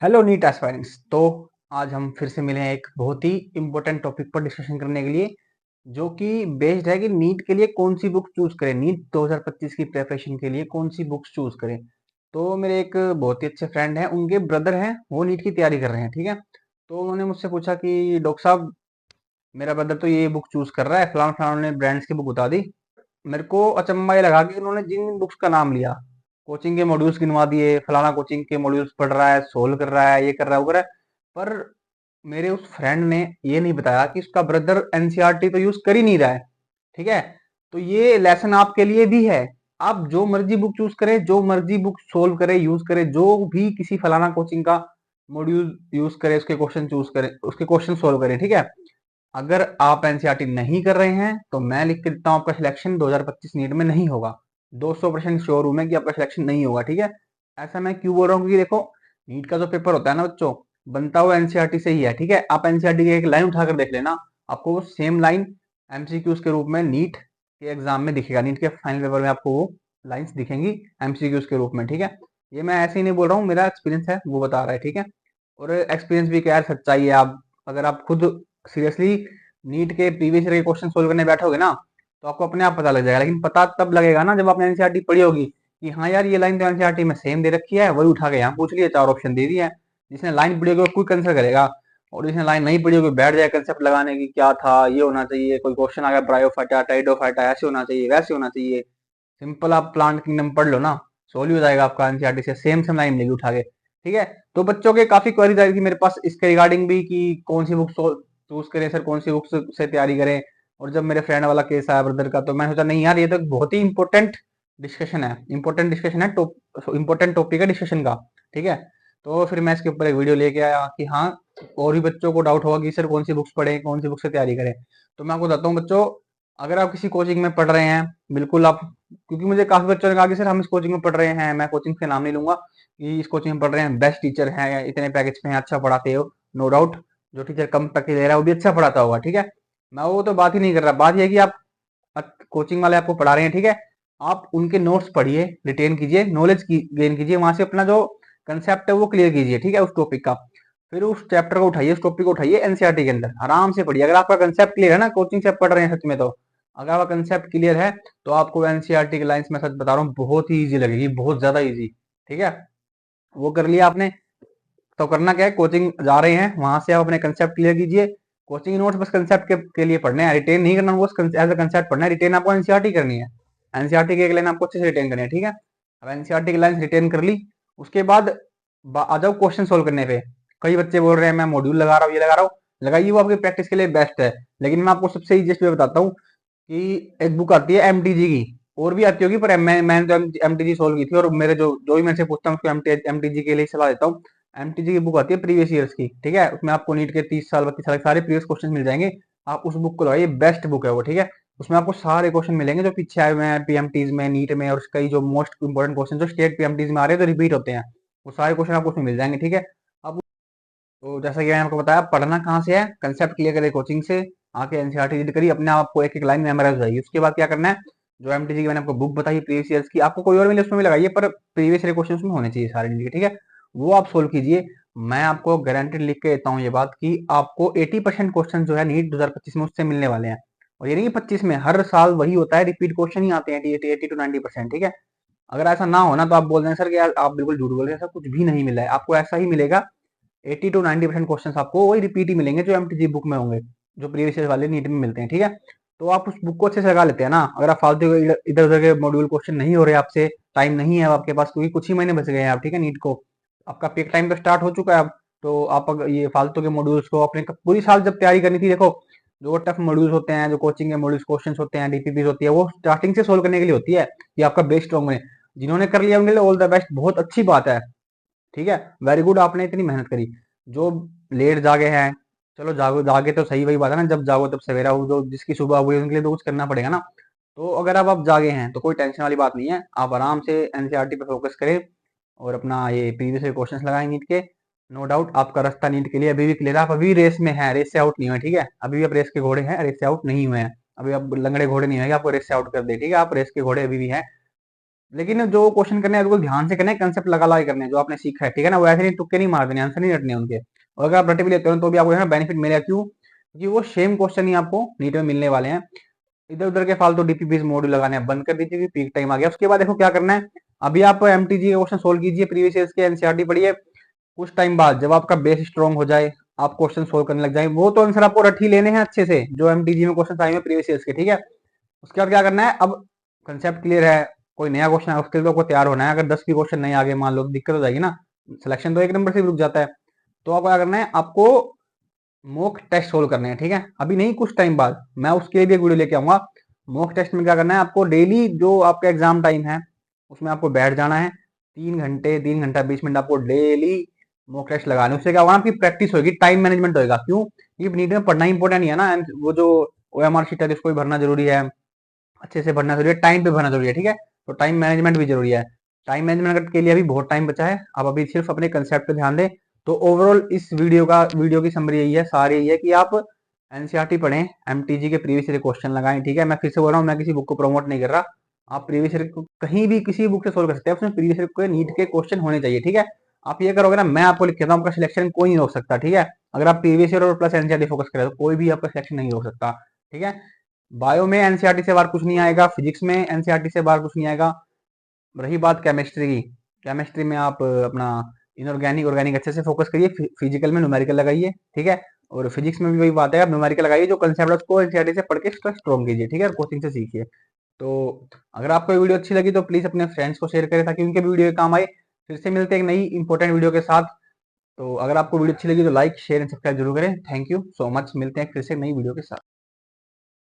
Hello NEET aspirants. तो आज हम फिर से मिले हैं एक बहुत ही इम्पोर्टेंट टॉपिक पर डिस्कशन करने के लिए, जो कि बेस्ड है कि नीट के लिए कौन सी बुक चूज करें, नीट 2025 की प्रिपरेशन के लिए कौन सी बुक्स चूज करें। तो मेरे एक बहुत ही अच्छे फ्रेंड हैं, उनके ब्रदर हैं, वो नीट की तैयारी कर रहे हैं, ठीक है। तो उन्होंने मुझसे पूछा कि डॉक्टर साहब, मेरा ब्रदर तो ये बुक चूज कर रहा है, फलाना फलाना, उन्होंने ब्रांड्स की बुक बता दी। मेरे को अचंभा ये लगा कि उन्होंने जिन बुक्स का नाम लिया, कोचिंग के मॉड्यूल्स गिनवा दिए, फलाना कोचिंग के मॉड्यूल्स पढ़ रहा है, सोल्व कर रहा है, ये कर रहा है, वो कर रहा है, पर मेरे उस फ्रेंड ने ये नहीं बताया कि उसका ब्रदर एनसीईआरटी तो यूज कर ही नहीं रहा है, ठीक है। तो ये लेसन आपके लिए भी है। आप जो मर्जी बुक चूज करें, जो मर्जी बुक सोल्व करे, यूज करे, जो भी किसी फलाना कोचिंग का मॉड्यूल यूज करे, उसके क्वेश्चन चूज करें, उसके क्वेश्चन सोल्व करें, ठीक है। अगर आप एनसीईआरटी नहीं कर रहे हैं तो मैं लिख के देता हूं, आपका सिलेक्शन 2025 नीट में नहीं होगा। 200% श्योर हूं मैं कि आपका सिलेक्शन नहीं होगा, ठीक है। ऐसा मैं क्यों बोल रहा हूँ, क्योंकि देखो, नीट का जो पेपर होता है ना बच्चों, बनता हुआ एनसीईआरटी से ही है, ठीक है। आप एनसीईआरटी की एक लाइन उठाकर देख लेना, आपको वो सेम लाइन एमसीक्यूज के रूप में नीट के एग्जाम में दिखेगा, नीट के फाइनल पेपर में आपको वो लाइन्स दिखेंगी एमसीक्यूज के रूप में, ठीक है। ये मैं ऐसे ही नहीं बोल रहा हूँ, मेरा एक्सपीरियंस है वो बता रहा है, ठीक है। और एक्सपीरियंस भी क्या है, सच्चाई है। आप अगर आप खुद सीरियसली नीट के प्रीवियस ईयर के क्वेश्चन सोल्व करने बैठोगे ना, तो आपको अपने आप पता लग जाएगा। लेकिन पता तब लगेगा ना जब आपने एनसीईआरटी पढ़ी होगी, कि हाँ यार, ये लाइन तो एनसीईआरटी में सेम दे रखी है, वही उठा के यहाँ पूछ लिया, चार ऑप्शन दे दिया है। जिसने लाइन पढ़ी होगी वो क्विक आंसर करेगा, और जिसने लाइन नहीं पढ़ी होगी बैठ जाए कंसेप्ट लगाने की, क्या था, ये होना चाहिए, कोई क्वेश्चन आ गया ब्रायोफाइटा टाइडोफाइटा, ऐसे होना चाहिए, वैसे होना चाहिए। सिंपल आप प्लांट किंगडम पढ़ लो ना, सोल्व हो जाएगा आपका एनसीईआरटी से, सेम सेम लाइन मिलेगी उठा के, ठीक है। तो बच्चों के काफी क्वेरीज आई थी मेरे पास इसके रिगार्डिंग भी, कि कौन सी बुक चूज करें सर, कौन सी बुक से तैयारी करें। और जब मेरे फ्रेंड वाला केस आया ब्रदर का, तो मैंने सोचा नहीं यार, ये तो बहुत ही इंपॉर्टेंट डिस्कशन है, इंपॉर्टेंट डिस्कशन है, इंपॉर्टेंट टॉपिक है डिस्कशन का, ठीक है। तो फिर मैं इसके ऊपर एक वीडियो लेके आया कि हाँ, और भी बच्चों को डाउट होगा कि सर कौन सी बुक्स पढ़ें, कौन सी बुक से तैयारी करें। तो मैं आपको बताता हूँ बच्चों, अगर आप किसी कोचिंग में पढ़ रहे हैं, बिल्कुल आप, क्योंकि मुझे काफी बच्चों ने कहा कि सर हम इस कोचिंग में पढ़ रहे हैं, मैं कोचिंग के नाम नहीं लूंगा, कि इस कोचिंग में पढ़ रहे हैं, बेस्ट टीचर हैं, इतने पैकेज पे हैं, अच्छा पढ़ाते हो, नो डाउट। जो टीचर कम पैकेज ले रहा है वो भी अच्छा पढ़ाता होगा, ठीक है। मैं वो तो बात ही नहीं कर रहा, बात यह है कि आप कोचिंग वाले आपको पढ़ा रहे हैं, ठीक है। आप उनके नोट्स पढ़िए, रिटेन कीजिए, नॉलेज की गेन कीजिए, वहां से अपना जो कंसेप्ट है वो क्लियर कीजिए, ठीक है, उस टॉपिक का। फिर उस चैप्टर को उठाइए, उस टॉपिक को उठाइए, एनसीईआरटी के अंदर आराम से पढ़िए। अगर आपका कंसेप्ट क्लियर है ना, कोचिंग से आप पढ़ रहे हैं सच में, तो अगर आपका कंसेप्ट क्लियर है, तो आपको एनसीईआरटी की लाइंस, मैं सच बता रहा हूँ, बहुत ही ईजी लगेगी, बहुत ज्यादा ईजी, ठीक है। वो कर लिया आपने, तो करना क्या है, कोचिंग जा रहे हैं वहां से आप अपने कंसेप्ट क्लियर कीजिए। कोचिंग नोट्स बस कंसेप्ट के लिए पढ़ने हैं, रिटेन नहीं करना, वो एज अ कंसेप्ट पढ़ना है, रिटेन आपको एनसीईआरटी करनी है। एनसीईआरटी की एक लाइन आपको अच्छे से रिटेन करनी है, ठीक है। अब एनसीईआरटी की लाइन रिटेन कर ली, उसके बाद आ जाओ क्वेश्चन सोल्व करने पे। कई बच्चे बोल रहे हैं मैं मॉड्यूल लगा रहा हूँ, ये लगा रहा हूँ, लगाइए, वो आपकी प्रैक्टिस के लिए बेस्ट है। लेकिन मैं आपको सबसे इजीएस्ट वे बताता हूँ, कि एक बुक आती है एमटीजी की, और भी आती होगी, पर मैंने तो एमटीजी सोल्व की थी, और मेरे जो जो भी मैं से पूछता हूँ उसको एमटीजी के लिए सलाह देता हूँ। एमटीजी की बुक आती है प्रीवियस ईयर्स की, ठीक है, उसमें आपको नीट के 30 साल 32 साल के सारे प्रीवियस क्वेश्चन मिल जाएंगे। आप उस बुक को लगाइए, बेस्ट बुक है वो, ठीक है। उसमें आपको सारे क्वेश्चन मिलेंगे जो पीछे आए हुए हैं पीएमटीज में, नीट में, और कई जो मोस्ट इंपोर्टेंट क्वेश्चन जो स्टेट पीएमटीज में आ रहे हैं, तो रिपीट होते हैं, वो सारे क्वेश्चन आपको उसमें मिल जाएंगे, ठीक है। अब तो जैसा कि मैंने आपको बताया, पढ़ना कहाँ से है, कंसेप्ट क्लियर करिए कोचिंग से, आके एनसीईआरटी रीड करिए, अपने आपको एक एक लाइन मेमोराइज हो जाएगी। उसके बाद क्या करना है, जो एमटीजी की मैंने आपको बुक बताई प्रीवियस ईयर्स की, आपको कोई और मिले उसमें भी लगाइए, पर प्रीवियस ईयर क्वेश्चन उसमें होने चाहिए सारे नीट के, ठीक है। वो आप सोल्व कीजिए। मैं आपको गारंटेड लिख के देता हूँ ये बात, कि आपको 80% क्वेश्चन जो है नीट 2025 में उससे मिलने वाले हैं। और ये नहीं 25 में, हर साल वही होता है, रिपीट क्वेश्चन ही आते हैं 80 to 90%, ठीक है। अगर ऐसा ना हो ना, तो आप बोल दें सर कि यार आप बिल्कुल झूठ बोल रहे हैं, ऐसा कुछ भी नहीं मिला है, आपको ऐसा ही मिलेगा। 80 to 90% क्वेश्चन आपको वही रिपीट ही मिलेंगे जो एमटीजी बुक में होंगे, जो प्रीवियस ईयर वाले नीट में मिलते हैं, ठीक है। तो आप उस बुक को अच्छे से लगा लेते हैं ना। अगर आप फालतू इधर उधर के मॉड्यूल क्वेश्चन नहीं हो रहे आपसे, टाइम नहीं है आपके पास, क्योंकि कुछ ही महीने बच गए हैं आप, ठीक है, नीट को, आपका पीक टाइम तो स्टार्ट हो चुका है अब। तो आप अगर ये फालतू के मॉड्यूल्स को अपने पूरी साल जब तैयारी करनी थी, देखो, जो टफ मॉड्यूल्स होते हैं, जो कोचिंग के मॉड्यूल्स क्वेश्चन होते हैं, डीपीपी होती है, वो स्टार्टिंग से सोल्व करने के लिए होती है, कि आपका बेस स्ट्रॉन्ग बने। जिन्होंने कर लिया उनके लिए ऑल द बेस्ट, बहुत अच्छी बात है, ठीक है, वेरी गुड, आपने इतनी मेहनत करी। जो लेट जागे हैं, चलो जागो, जागे तो सही, वही बात है ना, जब जागो तब सवेरा हो, जो जिसकी सुबह हुई उनके लिए तो कुछ करना पड़ेगा ना। तो अगर अब आप जागे हैं तो कोई टेंशन वाली बात नहीं है, आप आराम से एनसीईआरटी पे फोकस करें, और अपना ये प्रीवियस क्वेश्चन लगाएं नीट के। नो डाउट आपका रास्ता नीट के लिए अभी भी क्लियर है, आप अभी रेस में है, रेस से आउट नहीं हुए, ठीक है, अभी भी आप रेस के घोड़े हैं, रेस से आउट नहीं हुए हैं। अभी आप लंगड़े घोड़े नहीं है कि आपको रेस से आउट कर दे, ठीक है, आप रेस के घोड़े अभी भी हैं। लेकिन जो क्वेश्चन करने हैं बिल्कुल ध्यान से करने हैं, कंसेप्ट लगा लगा के करने हैं जो आपने सीखा है, ठीक है ना। वो ऐसे नहीं तुक्के नहीं मार देने, आंसर नहीं रटने उनके। और अगर आप रटे भी लेते हो तो भी आपको बेनिफिट मिलेगा। क्यों? क्योंकि वो सेम क्वेश्चन ही आपको नीट में मिलने वाले हैं। इधर उधर के फालतू डीपीपीस मॉड्यूल लगाने हैं बंद कर दीजिए, क्योंकि पीक टाइम आ गया। उसके बाद देखो क्या करना है, अभी आप एमटीजी के क्वेश्चन सोल्व कीजिए, प्रीवियस ईयर के एनसीईआरटी पढ़िए। कुछ टाइम बाद जब आपका बेस स्ट्रॉन्ग हो जाए, आप क्वेश्चन सोल्व करने लग जाए, वो तो आंसर आपको रट ही लेने हैं अच्छे से, जो एमटीजी में क्वेश्चन आए हैं प्रीवियस ईयर के, ठीक है। उसके बाद क्या करना है, अब कंसेप्ट क्लियर है, कोई नया क्वेश्चन है उसके लिए तो आपको तैयार होना है। अगर 10 भी क्वेश्चन नहीं आ गए मान लो, दिक्कत हो जाएगी ना, सिलेक्शन तो एक नंबर से भी रुक जाता है। तो आपको क्या करना है, आपको मॉक टेस्ट सोल्व करने हैं, ठीक है। अभी नहीं, कुछ टाइम बाद मैं उसके लिए भी एक वीडियो लेके आऊंगा। मॉक टेस्ट में क्या करना है, आपको डेली जो आपका एग्जाम टाइम है उसमें आपको बैठ जाना है, 3 घंटे 3 घंटा 20 मिनट आपको डेली मॉक टेस्ट लगाने। उससे क्या होगा, आपकी प्रैक्टिस होगी, टाइम मैनेजमेंट होगा। क्यों? ये नीट में पढ़ना इंपॉर्टेंट नहीं है ना, वो जो ओएमआर शीट है उसको भी भरना जरूरी है, अच्छे से भरना जरूरी है, टाइम पे भरना जरूरी है, ठीक है। तो टाइम मैनेजमेंट भी जरूरी है। टाइम मैनेजमेंट के लिए अभी बहुत टाइम बचा है, आप अभी सिर्फ अपने कंसेप्ट पे ध्यान दें। तो ओवरऑल इस वीडियो की समरी यही है, सारी यही है कि आप एनसीईआरटी पढ़ें, एमटीजी के प्रीवियस ईयर क्वेश्चन लगाएं, ठीक है। मैं फिर से बोल रहा हूँ, मैं किसी बुक को प्रमोट नहीं कर रहा। आप प्रीवियस ईयर को कहीं भी किसी बुक से सोल्व कर सकते हैं, उसमें प्रीवियस ईयर के नीट के क्वेश्चन होने चाहिए, ठीक है। आप ये करोगे ना, मैं आपको लिख देता हूँ, आपका सिलेक्शन कोई नहीं रोक सकता, ठीक है। अगर आप प्रीवियस ईयर और प्लस एनसीईआरटी फोकस करें तो कोई भी आपका सिलेक्शन नहीं रोक सकता, ठीक है। बायो में एनसीईआरटी से बाहर कुछ नहीं आएगा, फिजिक्स में एनसीईआरटी से बाहर कुछ नहीं आएगा। रही बात केमिस्ट्री की, केमिस्ट्री में आप अपना इनऑर्गेनिक ऑर्गेनिक अच्छे से फोकस करिए, फिजिकल में न्यूमेरिकल लगाइए, ठीक है। और फिजिक्स में भी वही बात है, आप न्यूमेरिकल लगाइए, जो कंसेप्ट है उसको एनसीईआरटी से पढ़ के स्ट्रॉन्ग कीजिए, ठीक है, और कोचिंग से सीखिए। तो अगर आपको ये वीडियो अच्छी लगी तो प्लीज अपने फ्रेंड्स को शेयर करें, ताकि उनके भी वीडियो के काम आए। फिर से मिलते हैं एक नई इंपॉर्टेंट वीडियो के साथ। तो अगर आपको वीडियो अच्छी लगी तो लाइक शेयर एंड सब्सक्राइब जरूर करें। थैंक यू सो मच, मिलते हैं फिर से नई वीडियो के साथ।